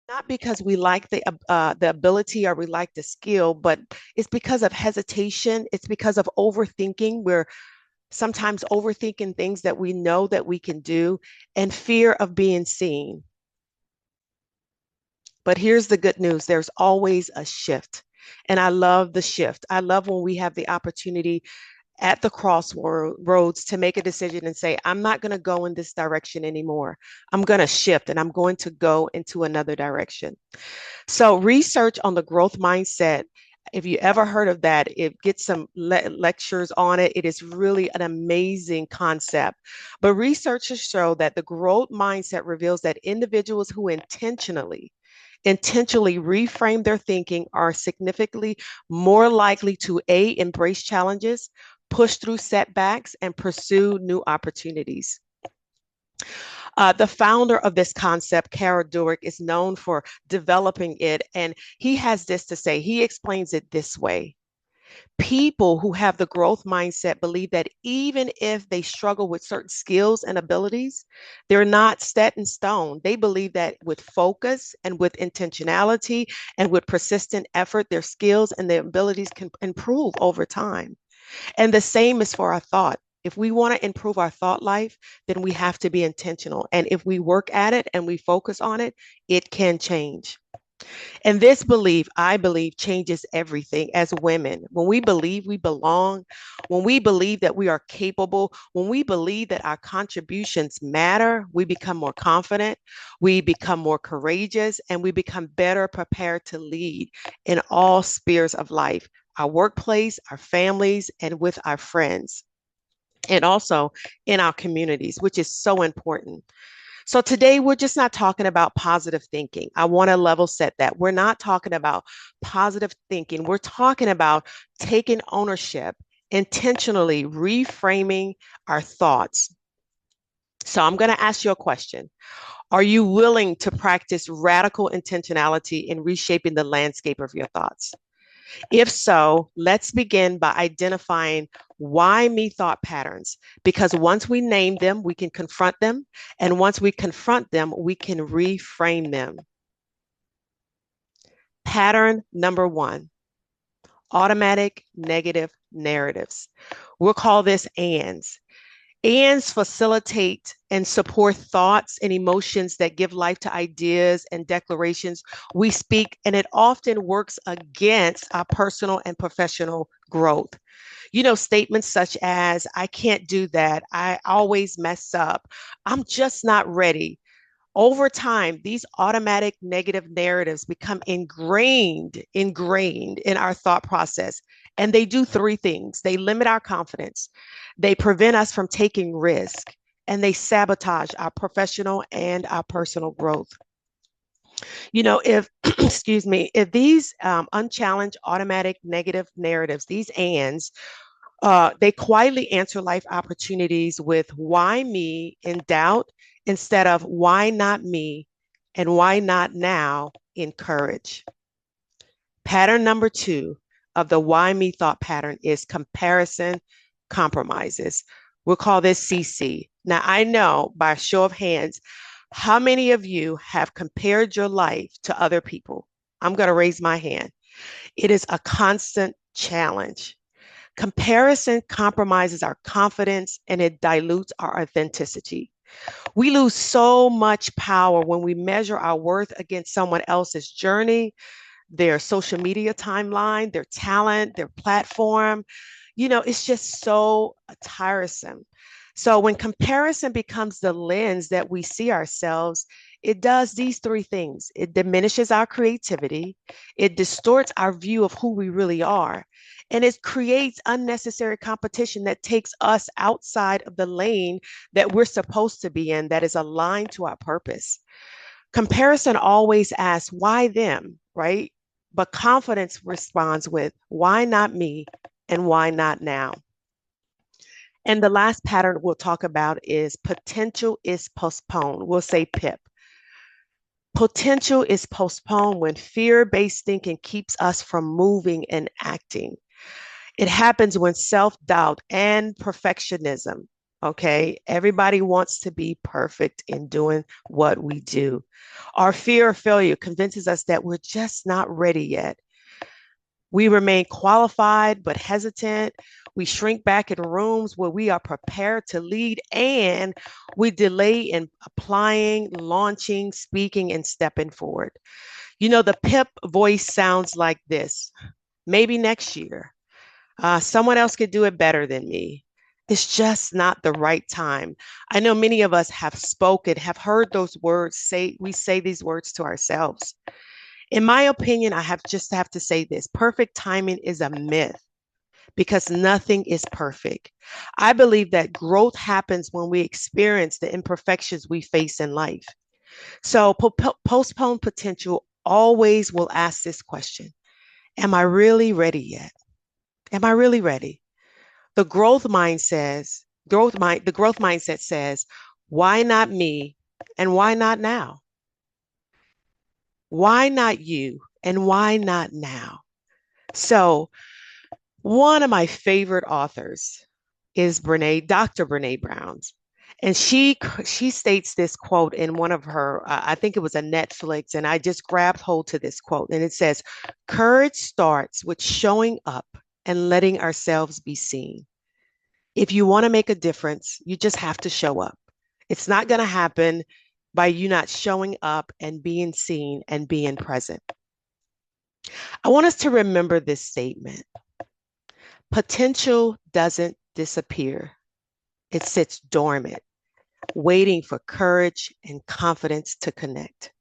Not because we like the ability or we like the skill, but it's because of hesitation. It's because of overthinking. We're sometimes overthinking things that we know that we can do, and fear of being seen. But here's the good news, there's always a shift. And I love the shift. I love when we have the opportunity at the crossroads to make a decision and say, I'm not going to go in this direction anymore. I'm going to shift and I'm going to go into another direction. So, research on the growth mindset, if you ever heard of that, it gets some lectures on it. It is really an amazing concept. But researchers show that the growth mindset reveals that individuals who intentionally reframe their thinking are significantly more likely to A, embrace challenges, push through setbacks, and pursue new opportunities. The founder of this concept, Carol Dweck, is known for developing it. And he has this to say. He explains it this way. People who have the growth mindset believe that even if they struggle with certain skills and abilities, they're not set in stone. They believe that with focus and with intentionality and with persistent effort, their skills and their abilities can improve over time. And the same is for our thought. If we want to improve our thought life, then we have to be intentional. And if we work at it and we focus on it, it can change. And this belief, I believe, changes everything as women. When we believe we belong, when we believe that we are capable, when we believe that our contributions matter, we become more confident, we become more courageous, and we become better prepared to lead in all spheres of life, our workplace, our families, and with our friends, and also in our communities, which is so important. So today we're just not talking about positive thinking. I want to level set that. We're not talking about positive thinking. We're talking about taking ownership, intentionally reframing our thoughts. So I'm going to ask you a question. Are you willing to practice radical intentionality in reshaping the landscape of your thoughts? If so, let's begin by identifying why me thought patterns, because once we name them, we can confront them. And once we confront them, we can reframe them. Pattern number one, automatic negative narratives. We'll call this ANDs. ANDs facilitate and support thoughts and emotions that give life to ideas and declarations we speak, and it often works against our personal and professional growth. You know, statements such as, I can't do that, I always mess up, I'm just not ready. Over time, these automatic negative narratives become ingrained in our thought process. And they do three things. They limit our confidence, they prevent us from taking risk, and they sabotage our professional and our personal growth. You know, if, excuse me, if these unchallenged automatic negative narratives, these ands, they quietly answer life opportunities with why me in doubt instead of why not me and why not now in courage. Pattern number two of the why me thought pattern is comparison compromises. We'll call this CC. Now, I know by a show of hands, how many of you have compared your life to other people? I'm going to raise my hand. It is a constant challenge. Comparison compromises our confidence and it dilutes our authenticity. We lose so much power when we measure our worth against someone else's journey, their social media timeline, their talent, their platform. You know, it's just so tiresome. So when comparison becomes the lens that we see ourselves, it does these three things. It diminishes our creativity, it distorts our view of who we really are, and it creates unnecessary competition that takes us outside of the lane that we're supposed to be in, that is aligned to our purpose. Comparison always asks, why them, right? But confidence responds with, why not me and why not now? And the last pattern we'll talk about is potential is postponed. We'll say PIP. Potential is postponed when fear based thinking keeps us from moving and acting. It happens when self doubt and perfectionism Okay. Everybody wants to be perfect in doing what we do. Our fear of failure convinces us that we're just not ready yet. We remain qualified but hesitant. We shrink back in rooms where we are prepared to lead, and we delay in applying, launching, speaking, and stepping forward. You know, the PIP voice sounds like this: maybe next year. Someone else could do it better than me. It's just not the right time. I know many of us have spoken, have heard those words we say these words to ourselves. In my opinion, I have to say this: perfect timing is a myth because nothing is perfect. I believe that growth happens when we experience the imperfections we face in life. So postponed potential always will ask this question: am I really ready yet? Am I really ready? The growth mindset says, why not me and why not now? Why not you and why not now? So one of my favorite authors is Dr. Brene Brown. And she states this quote in one of her, I think it was a Netflix, and I just grabbed hold to this quote. And it says, courage starts with showing up and letting ourselves be seen. If you want to make a difference, you just have to show up. It's not going to happen by you not showing up and being seen and being present. I want us to remember this statement. Potential doesn't disappear. It sits dormant, waiting for courage and confidence to connect.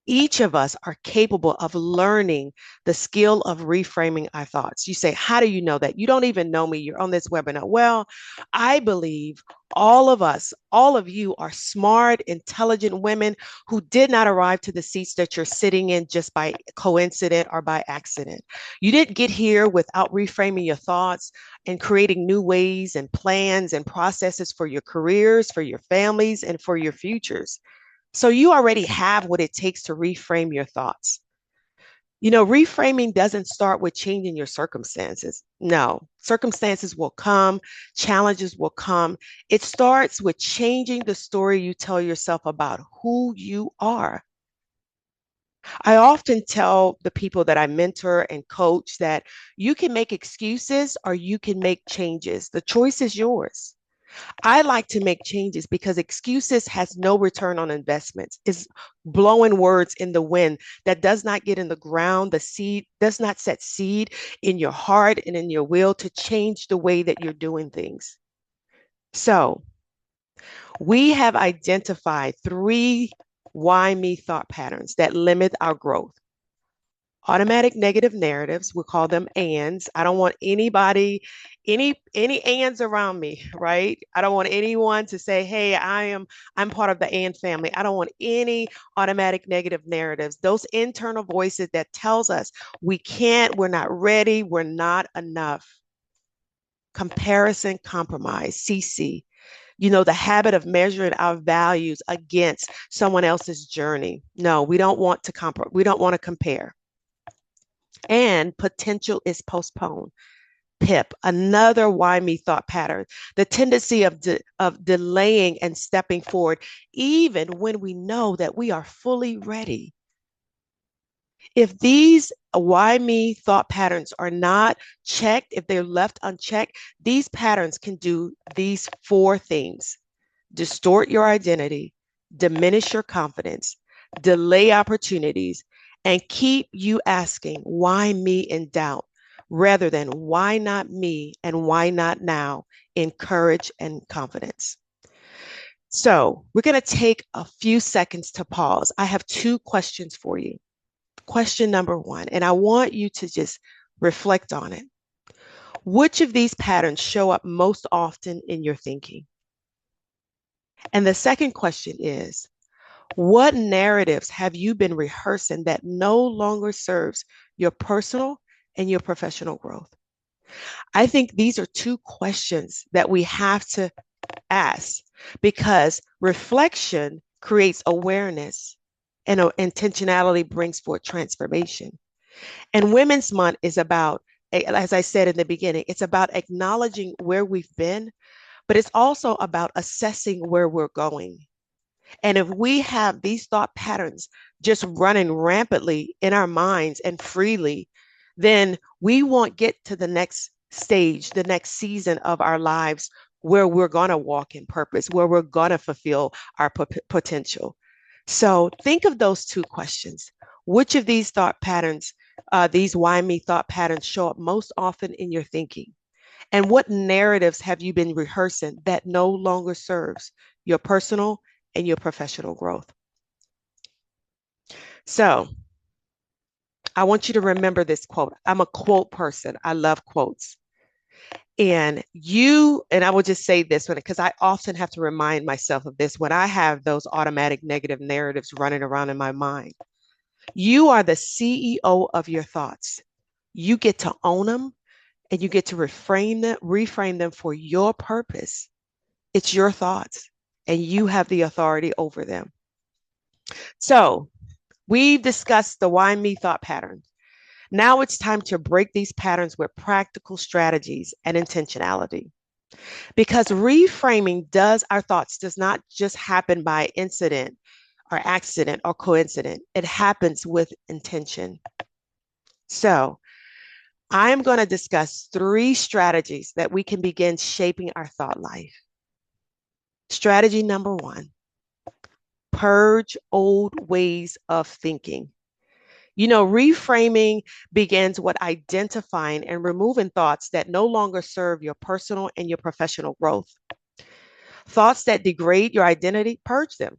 Each of us are capable of learning the skill of reframing our thoughts. You say, how do you know that? You don't even know me. You're on this webinar. Well, I believe all of us, all of you are smart, intelligent women who did not arrive to the seats that you're sitting in just by coincidence or by accident. You didn't get here without reframing your thoughts and creating new ways and plans and processes for your careers, for your families, and for your futures. So you already have what it takes to reframe your thoughts. You know, reframing doesn't start with changing your circumstances. No, circumstances will come, challenges will come. It starts with changing the story you tell yourself about who you are. I often tell the people that I mentor and coach that you can make excuses or you can make changes. The choice is yours. I like to make changes because excuses has no return on investments. It's blowing words in the wind that does not get in the ground. The seed does not set seed in your heart and in your will to change the way that you're doing things. So we have identified 3 why me thought patterns that limit our growth. Automatic negative narratives, we call them ands. I don't want anybody, any ands around me, right? I don't want anyone to say, hey, I'm part of the and family. I don't want any automatic negative narratives. Those internal voices that tells us we can't, we're not ready, we're not enough. Comparison, compromise, CC. You know, the habit of measuring our values against someone else's journey. No, we don't want to compare. And potential is postponed. PIP, another why me thought pattern, the tendency of delaying and stepping forward, even when we know that we are fully ready. If these why me thought patterns are not checked, if they're left unchecked, these patterns can do these 4 things: distort your identity, diminish your confidence, delay opportunities, and keep you asking, why me in doubt, rather than why not me and why not now in courage and confidence. So we're going to take a few seconds to pause. I have 2 questions for you. Question number 1, and I want you to just reflect on it. Which of these patterns show up most often in your thinking? And the second question is, what narratives have you been rehearsing that no longer serves your personal and your professional growth? I think these are 2 questions that we have to ask, because reflection creates awareness and intentionality brings forth transformation. And Women's Month is about as I said in the beginning, it's about acknowledging where we've been, but it's also about assessing where we're going. And if we have these thought patterns just running rampantly in our minds and freely, then we won't get to the next stage, the next season of our lives where we're going to walk in purpose, where we're going to fulfill our potential. So think of those two questions. Which of these thought patterns, these why me thought patterns, show up most often in your thinking? And what narratives have you been rehearsing that no longer serves your personal and your professional growth? So I want you to remember this quote. I'm a quote person. I love quotes. And I will just say this one because I often have to remind myself of this when I have those automatic negative narratives running around in my mind. You are the CEO of your thoughts. You get to own them and you get to reframe them for your purpose. It's your thoughts and you have the authority over them. So we've discussed the why me thought patterns. Now it's time to break these patterns with practical strategies and intentionality. Because reframing our thoughts does not just happen by incident or accident or coincidence. It happens with intention. So I'm going to discuss 3 strategies that we can begin shaping our thought life. Strategy number 1, purge old ways of thinking. Reframing begins with identifying and removing thoughts that no longer serve your personal and your professional growth. Thoughts that degrade your identity, purge them.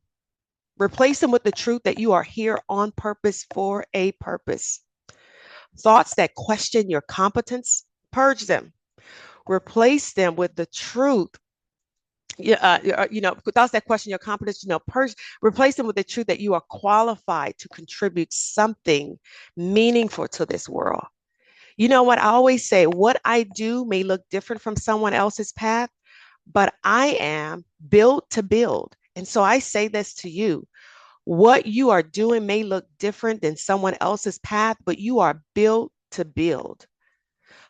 Replace them with the truth that you are here on purpose for a purpose. Thoughts that question your competence, purge them. Replace them with the truth. Thoughts that question your competence, replace them with the truth that you are qualified to contribute something meaningful to this world. You know what I always say, what I do may look different from someone else's path, but I am built to build. And so I say this to you, what you are doing may look different than someone else's path, but you are built to build.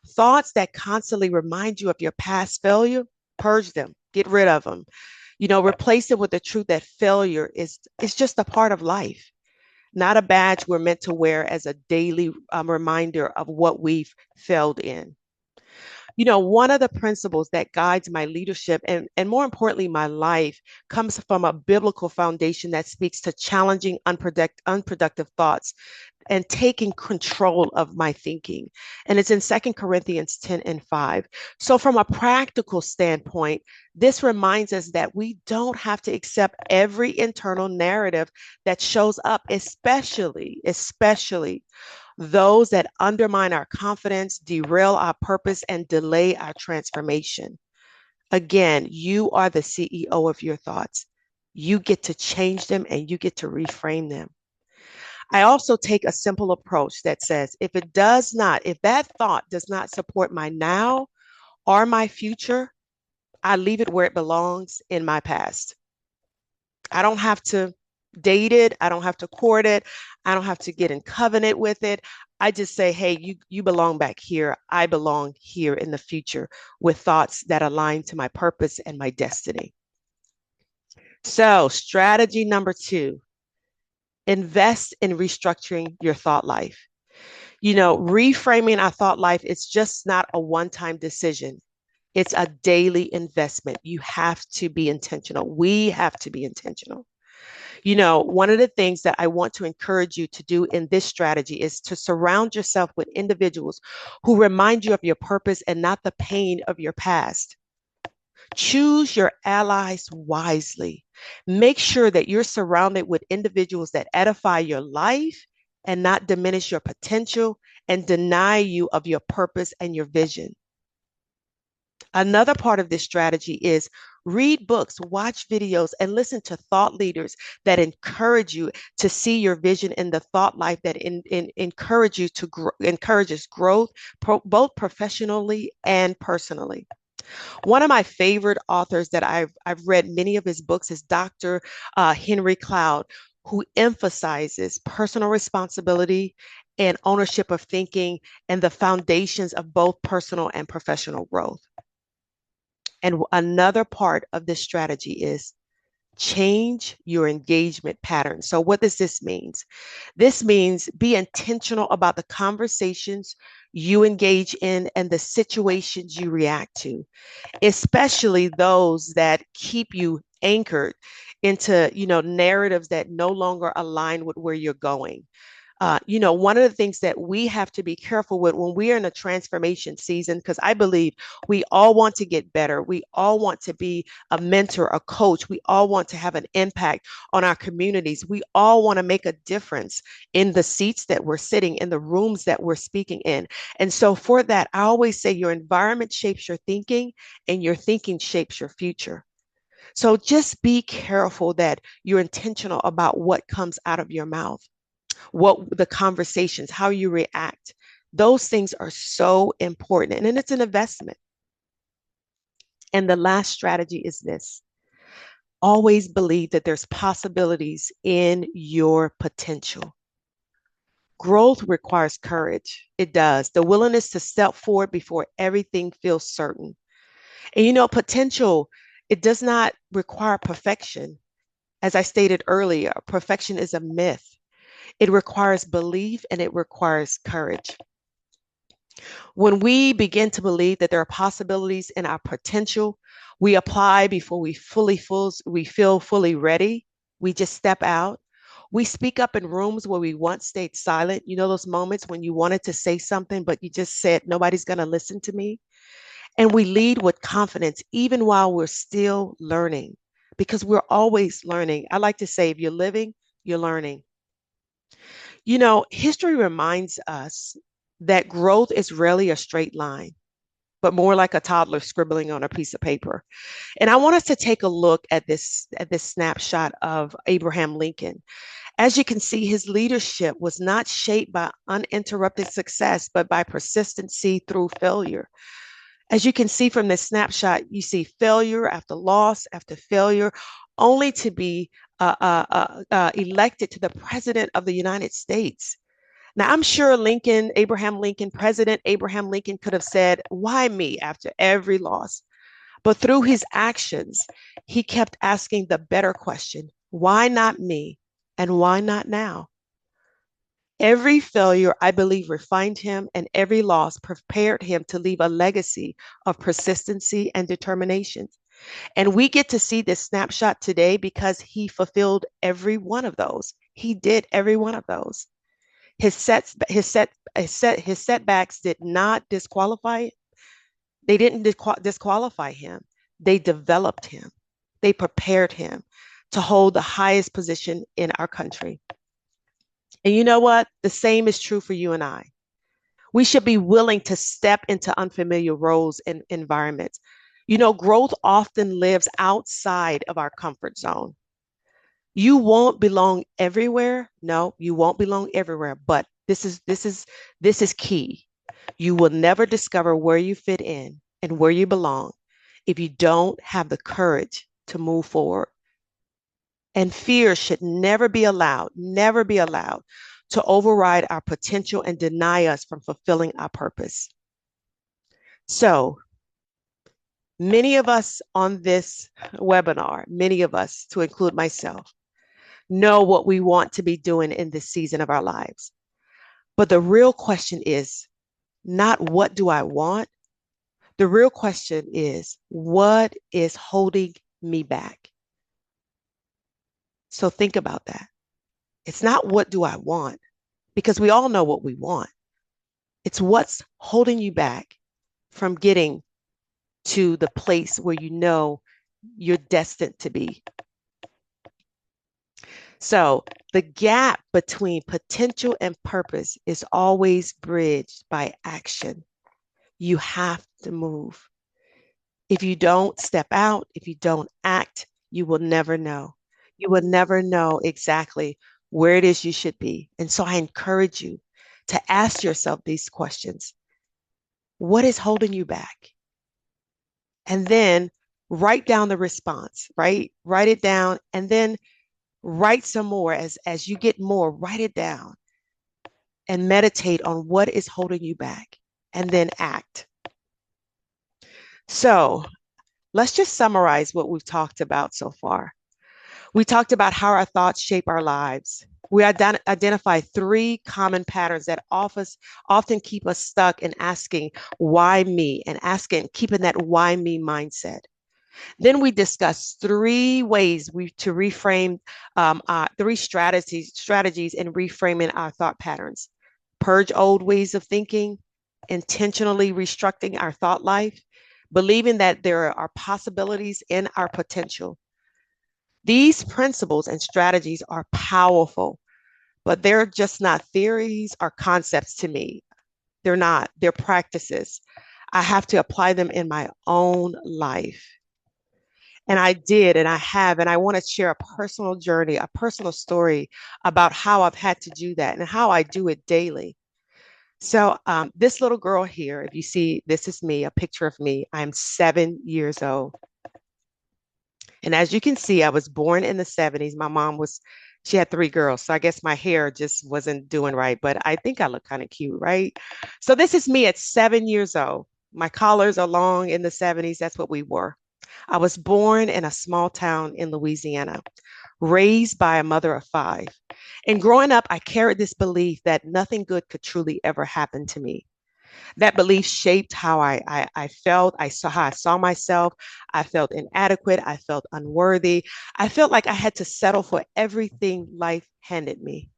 Thoughts that constantly remind you of your past failure, purge them, get rid of them. Replace it with the truth that failure is just a part of life, not a badge we're meant to wear as a daily reminder of what we've failed in. One of the principles that guides my leadership and more importantly, my life comes from a biblical foundation that speaks to challenging unproductive thoughts and taking control of my thinking. And it's in 2 Corinthians 10:5. So from a practical standpoint, this reminds us that we don't have to accept every internal narrative that shows up, especially those that undermine our confidence, derail our purpose, and delay our transformation. Again, you are the CEO of your thoughts. You get to change them and you get to reframe them. I also take a simple approach that says, if that thought does not support my now or my future, I leave it where it belongs in my past. I don't have to date it. I don't have to court it. I don't have to get in covenant with it. I just say, hey, you belong back here. I belong here in the future with thoughts that align to my purpose and my destiny. So strategy number 2, invest in restructuring your thought life. Reframing our thought life is just not a one-time decision. It's a daily investment. You have to be intentional. We have to be intentional. One of the things that I want to encourage you to do in this strategy is to surround yourself with individuals who remind you of your purpose and not the pain of your past. Choose your allies wisely. Make sure that you're surrounded with individuals that edify your life and not diminish your potential and deny you of your purpose and your vision. Another part of this strategy is read books, watch videos, and listen to thought leaders that encourage you to see your vision in the thought life that encourages growth, both professionally and personally. One of my favorite authors that I've read many of his books is Dr. Henry Cloud, who emphasizes personal responsibility and ownership of thinking, and the foundations of both personal and professional growth. And another part of this strategy is change your engagement pattern. So what does this mean? This means be intentional about the conversations you engage in and the situations you react to, especially those that keep you anchored into, narratives that no longer align with where you're going. One of the things that we have to be careful with when we are in a transformation season, because I believe we all want to get better. We all want to be a mentor, a coach. We all want to have an impact on our communities. We all want to make a difference in the seats that we're sitting, in the rooms that we're speaking in. And so for that, I always say your environment shapes your thinking and your thinking shapes your future. So just be careful that you're intentional about what comes out of your mouth, what the conversations, how you react. Those things are so important. And then it's an investment. And the last strategy is this: always believe that there's possibilities in your potential. Growth requires courage. It does. The willingness to step forward before everything feels certain. And potential, it does not require perfection. As I stated earlier, perfection is a myth. It requires belief and it requires courage. When we begin to believe that there are possibilities in our potential, we apply before we feel fully ready. We just step out. We speak up in rooms where we once stayed silent. You know those moments when you wanted to say something, but you just said, nobody's going to listen to me. And we lead with confidence, even while we're still learning, because we're always learning. I like to say, if you're living, you're learning. History reminds us that growth is rarely a straight line, but more like a toddler scribbling on a piece of paper. And I want us to take a look at this snapshot of Abraham Lincoln. As you can see, his leadership was not shaped by uninterrupted success, but by persistency through failure. As you can see from this snapshot, you see failure after loss after failure, only to be elected to the president of the United States. Now, I'm sure President Abraham Lincoln could have said, why me after every loss? But through his actions, he kept asking the better question, why not me? And why not now? Every failure, I believe, refined him, and every loss prepared him to leave a legacy of persistency and determination. And we get to see this snapshot today because he fulfilled every one of those. He did every one of those. His setbacks did not disqualify. They didn't disqualify him. They developed him. They prepared him to hold the highest position in our country. And you know what? The same is true for you and I. We should be willing to step into unfamiliar roles and environments. Growth often lives outside of our comfort zone. You won't belong everywhere. No, you won't belong everywhere. But this is key. You will never discover where you fit in and where you belong if you don't have the courage to move forward. And fear should never be allowed to override our potential and deny us from fulfilling our purpose. So, many of us on this webinar, many of us, to include myself, know what we want to be doing in this season of our lives. But the real question is not what do I want? The real question is, what is holding me back? So think about that. It's not what do I want, because we all know what we want. It's what's holding you back from getting to the place where you know you're destined to be. So the gap between potential and purpose is always bridged by action. You have to move. If you don't step out, if you don't act, you will never know. You will never know exactly where it is you should be. And so I encourage you to ask yourself these questions. What is holding you back? And then write down the response, right? Write it down and then write some more as you get more, write it down. and meditate on what is holding you back, and then act. So let's just summarize what we've talked about so far. We talked about how our thoughts shape our lives. We identify three common patterns that often keep us stuck in asking, why me? And keeping that why me mindset. Then we discussed three ways to reframe, three strategies in reframing our thought patterns. Purge old ways of thinking, intentionally restructuring our thought life, believing that there are possibilities in our potential. These principles and strategies are powerful, but they're just not theories or concepts to me. They're not, they're practices. I have to apply them in my own life. And I did, and I have, and I want to share a personal journey, a personal story about how I've had to do that and how I do it daily. So this little girl here, if you see, this is me, a picture of me. I'm 7 years old. And as you can see, I was born in the 70s. My mom she had three girls. So I guess my hair just wasn't doing right, but I think I look kind of cute, right? So this is me at 7 years old. My collars are long in the 70s. That's what we wore. I was born in a small town in Louisiana, raised by a mother of five. And growing up, I carried this belief that nothing good could truly ever happen to me. That belief shaped how I felt. I saw how I saw myself. I felt inadequate. I felt unworthy. I felt like I had to settle for everything life handed me.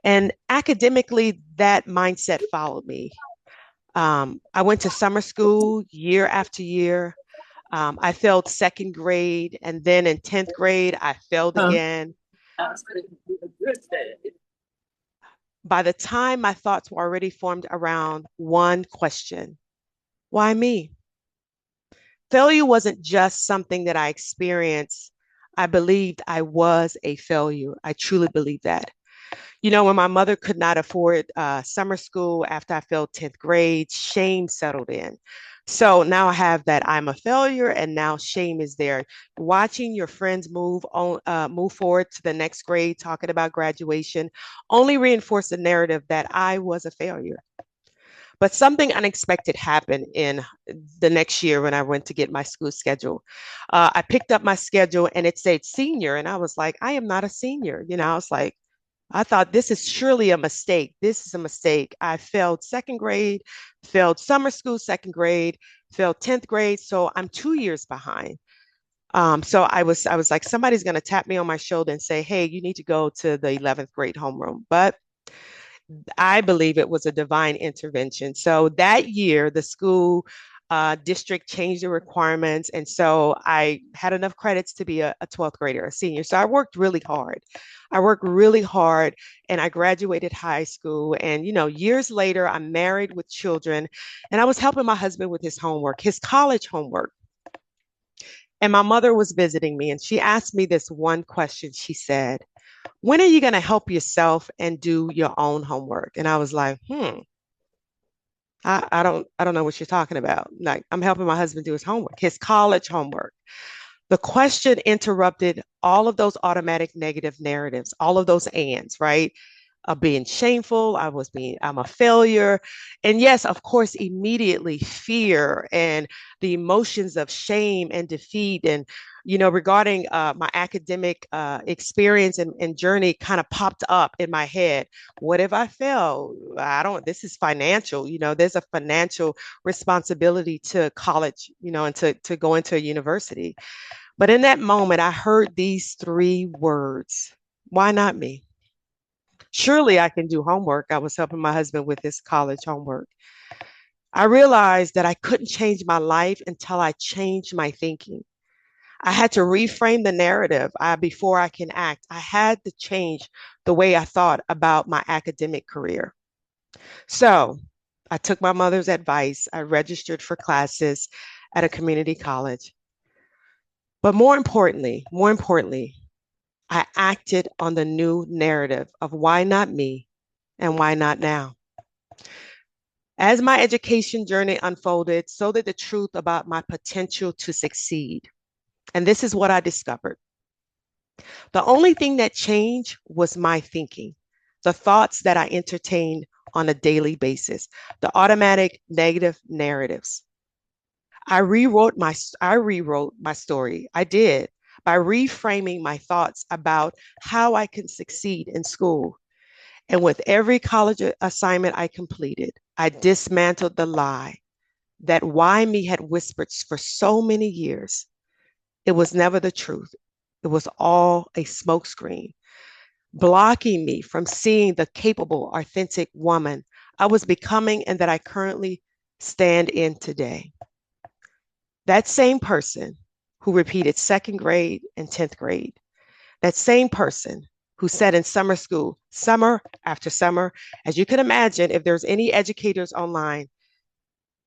And academically, that mindset followed me. I went to summer school year after year. I failed second grade, and then in 10th grade, I failed again. By the time my thoughts were already formed around one question, why me? Failure wasn't just something that I experienced. I believed I was a failure. I truly believe that. You know, when my mother could not afford summer school after I failed 10th grade, shame settled in. So now I have that I'm a failure, and now shame is there. Watching your friends move forward to the next grade, talking about graduation, only reinforced the narrative that I was a failure. But something unexpected happened in the next year when I went to get my school schedule. I picked up my schedule and it said senior, and I was like, I am not a senior. You know, I was like, I thought this is surely a mistake. This is a mistake. I failed second grade, failed summer school second grade, failed 10th grade. So I'm 2 years behind. So I was like, somebody's going to tap me on my shoulder and say, hey, you need to go to the 11th grade homeroom. But I believe it was a divine intervention. So that year, the school district changed the requirements. And so I had enough credits to be a 12th grader, a senior. So I worked really hard. And I graduated high school. And, you know, years later, I'm married with children, and I was helping my husband with his homework, his college homework. And my mother was visiting me, and she asked me this one question. She said, when are you going to help yourself and do your own homework? And I was like, I don't know what you're talking about. Like, I'm helping my husband do his homework, his college homework. The question interrupted all of those automatic negative narratives, all of those ands, right? Of being shameful, I'm a failure. And yes, of course, immediately fear and the emotions of shame and defeat and, you know, regarding my academic experience and journey kind of popped up in my head. What if I fail? This is financial, you know, there's a financial responsibility to college, you know, and to go into a university. But in that moment, I heard these three words: why not me? Surely I can do homework. I was helping my husband with his college homework. I realized that I couldn't change my life until I changed my thinking. I had to reframe the narrative before I can act. I had to change the way I thought about my academic career. So I took my mother's advice. I registered for classes at a community college. But more importantly, I acted on the new narrative of why not me and why not now. As my education journey unfolded, so did the truth about my potential to succeed. And this is what I discovered. The only thing that changed was my thinking. the thoughts that I entertain on a daily basis, the automatic negative narratives. I rewrote my story. I did by reframing my thoughts about how I can succeed in school. And with every college assignment I completed, I dismantled the lie that why me had whispered for so many years. It was never the truth. It was all a smokescreen, blocking me from seeing the capable, authentic woman I was becoming and that I currently stand in today. That same person who repeated second grade and 10th grade, that same person who said in summer school, summer after summer, as you can imagine, if there's any educators online,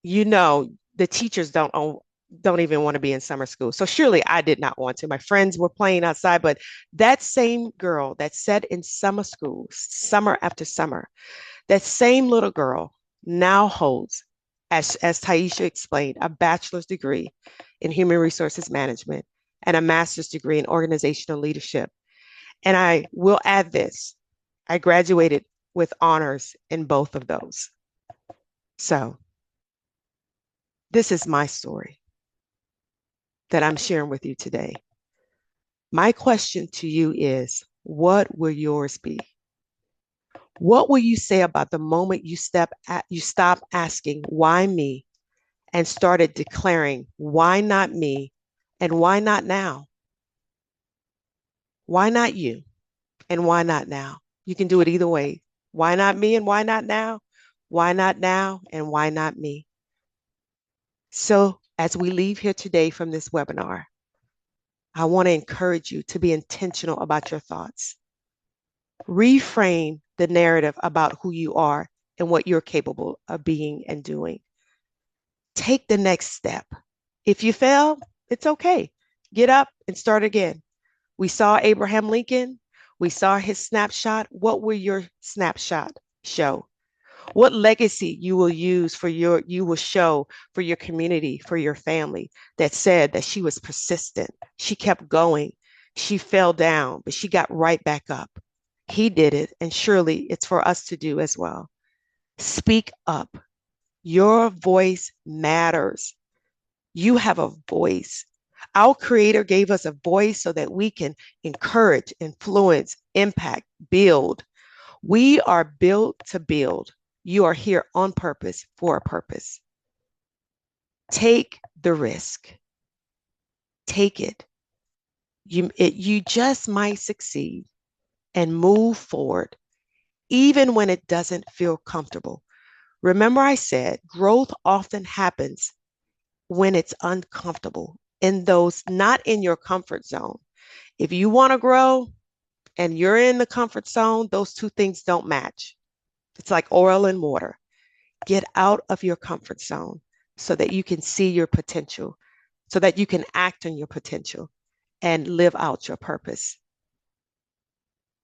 you know the teachers don't even want to be in summer school. So surely I did not want to. My friends were playing outside, but that same girl that said in summer school, summer after summer, that same little girl now holds, as Taisha explained, a bachelor's degree in human resources management and a master's degree in organizational leadership. And I will add this, I graduated with honors in both of those. So this is my story that I'm sharing with you today. My question to you is, what will yours be? What will you say about the moment you stop asking why me and started declaring why not me and why not now? Why not you and why not now? You can do it either way. Why not me and why not now? Why not now and why not me? So as we leave here today from this webinar, I want to encourage you to be intentional about your thoughts. Reframe the narrative about who you are and what you're capable of being and doing. Take the next step. If you fail, it's okay. Get up and start again. We saw Abraham Lincoln. We saw his snapshot. What will your snapshot show? What legacy you will you will show for your community, for your family that said that she was persistent. She kept going. She fell down, but she got right back up. He did it, and surely it's for us to do as well. Speak up. Your voice matters. You have a voice. Our Creator gave us a voice so that we can encourage, influence, impact, build. We are built to build. You are here on purpose for a purpose. Take the risk. Take it. You just might succeed and move forward, even when it doesn't feel comfortable. Remember, I said growth often happens when it's uncomfortable, in those not in your comfort zone. If you want to grow and you're in the comfort zone, those two things don't match. It's like oil and water. Get out of your comfort zone so that you can see your potential, so that you can act on your potential and live out your purpose.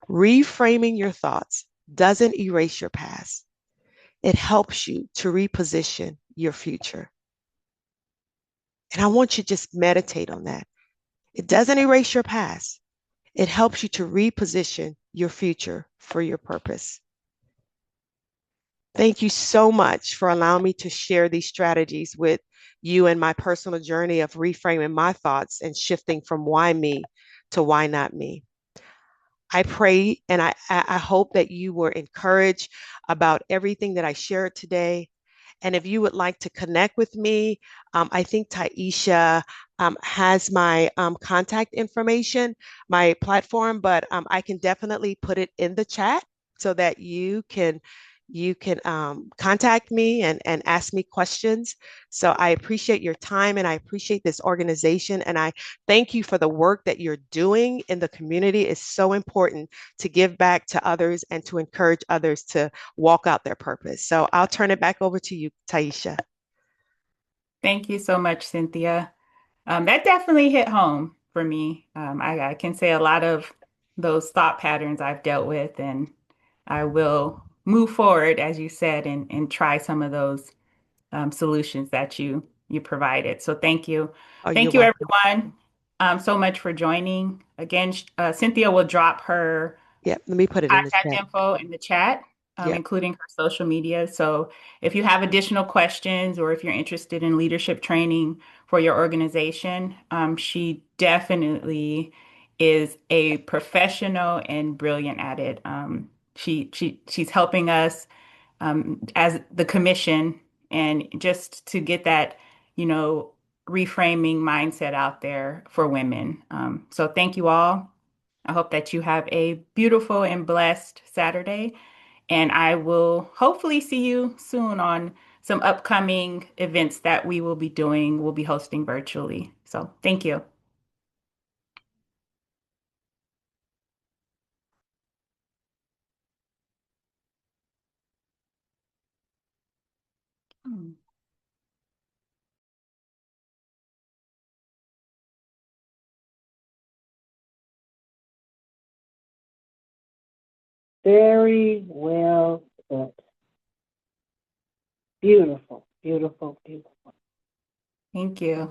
Reframing your thoughts doesn't erase your past. It helps you to reposition your future. And I want you to just meditate on that. It doesn't erase your past. It helps you to reposition your future for your purpose. Thank you so much for allowing me to share these strategies with you and my personal journey of reframing my thoughts and shifting from why me to why not me. I pray and I hope that you were encouraged about everything that I shared today. And if you would like to connect with me, I think Taisha has my contact information, my platform, but I can definitely put it in the chat so that you can contact me and ask me questions. So I appreciate your time and I appreciate this organization. And I thank you for the work that you're doing in the community. It's so important to give back to others and to encourage others to walk out their purpose. So I'll turn it back over to you, Taisha. Thank you so much, Cynthia. That definitely hit home for me. I can say a lot of those thought patterns I've dealt with, and I will move forward, as you said, and try some of those solutions that you provided. So thank you. Oh, you're Thank you, welcome. everyone, so much for joining. Again, Cynthia will drop her Yep. Let me put it in the contact chat. info in the chat, Yep. including her social media. So if you have additional questions or if you're interested in leadership training for your organization, she definitely is a professional and brilliant at it. She's helping us as the commission and just to get that, you know, reframing mindset out there for women. So thank you all. I hope that you have a beautiful and blessed Saturday. And I will hopefully see you soon on some upcoming events that we will be doing, we'll be hosting virtually. So thank you. Very well put. Beautiful, beautiful, beautiful. Thank you.